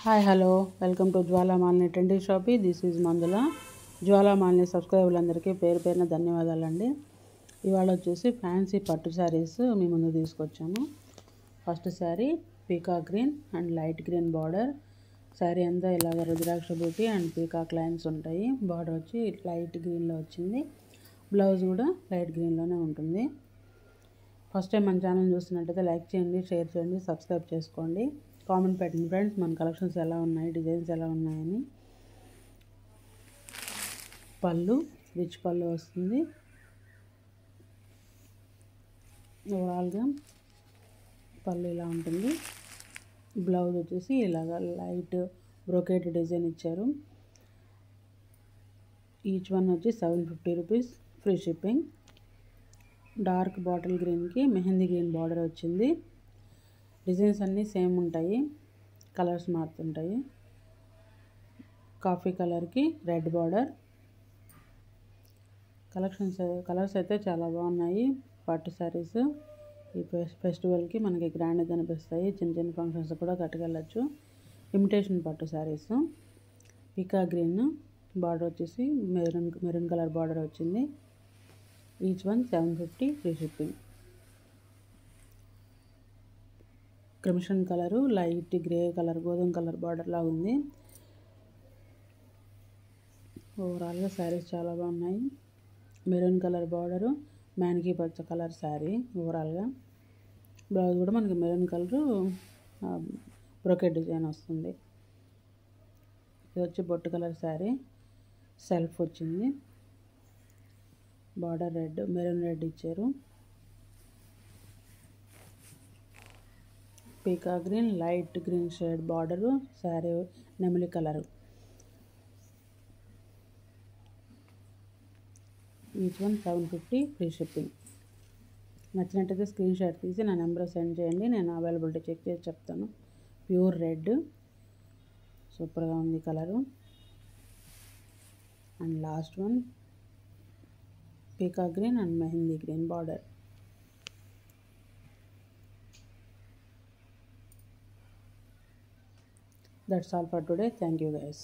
Hi hello welcome to Jwalamalini trendy shoppy. This is Mandula. జ్వాలామాలిని సబ్స్క్రైబర్లందరికీ పేరు పేరున ధన్యవాదాలండి. ఇవాళ వచ్చేసి ఫ్యాన్సీ పట్టు శారీస్ మీ ముందు తీసుకొచ్చాము. First sari peacock green and light green border. Sari అంతా ఇలాగ రుద్రాక్ష బూటీ అండ్ పీకాక్ లైన్స్ ఉంటాయి. బార్డర్ వచ్చి లైట్ గ్రీన్లో వచ్చింది. బ్లౌజ్ కూడా లైట్ గ్రీన్లోనే ఉంటుంది. ఫస్ట్ టైం మన ఛానల్ చూస్తున్నట్టయితే లైక్ చేయండి, షేర్ చేయండి, సబ్స్క్రైబ్ చేసుకోండి. కామెంట్ పెట్టండి ఫ్రెండ్స్, మన కలెక్షన్స్ ఎలా ఉన్నాయి, డిజైన్స్ ఎలా ఉన్నాయని. పళ్ళు రిచ్ పళ్ళు వస్తుంది. ఓవరాల్గా పళ్ళు ఇలా ఉంటుంది. బ్లౌజ్ వచ్చేసి ఇలాగ లైట్ బ్రోకేట్ డిజైన్ ఇచ్చారు. ఈచ్ వన్ వచ్చి 750 rupees, free shipping. Dark bottle గ్రీన్కి మెహందీ గ్రీన్ బార్డర్ వచ్చింది. డిజైన్స్ అన్నీ సేమ్ ఉంటాయి, కలర్స్ మారుతుంటాయి. కాఫీ కలర్కి రెడ్ బార్డర్. కలర్స్ అయితే చాలా బాగున్నాయి. పట్టు శారీస్ ఈ ఫెస్టివల్కి మనకి గ్రాండ్గా కనిపిస్తాయి. చిన్న చిన్న ఫంక్షన్స్ కూడా కట్టుకెళ్ళచ్చు. ఇమిటేషన్ పట్టు శారీస్. పికా గ్రీన్ బార్డర్ వచ్చేసి మెరూన్ కలర్ బార్డర్ వచ్చింది. Each one 750, free shipping. Crimson colour, light grey colour, గోధుమ కలర్ బార్డర్ లాగా ఉంది. ఓవరాల్గా శారీస్ చాలా బాగున్నాయి. మెరూన్ కలర్ బార్డరు, మ్యాన్కీ పచ్చ కలర్ శారీ. ఓవరాల్గా బ్లౌజ్ కూడా మనకి మెరూన్ కలరు బ్రోకెట్ డిజైన్ వస్తుంది. ఇది వచ్చి బొట్టు కలర్ శారీ. సెల్ఫ్ వచ్చింది. బార్డర్ రెడ్, మెరూన్ రెడ్ ఇచ్చారు. Peacock green, light green shade border. Sari నెమలి colour. Each one 750, free shipping. నచ్చినట్టయితే స్క్రీన్ షాట్ తీసి నా నెంబర్ సెండ్ చేయండి. నేను అవైలబిలిటీ చెక్ చేసి చెప్తాను. ప్యూర్ రెడ్, సూపర్గా ఉంది colour. And last one peacock green and mehndi green border. That's all for today. Thank you guys.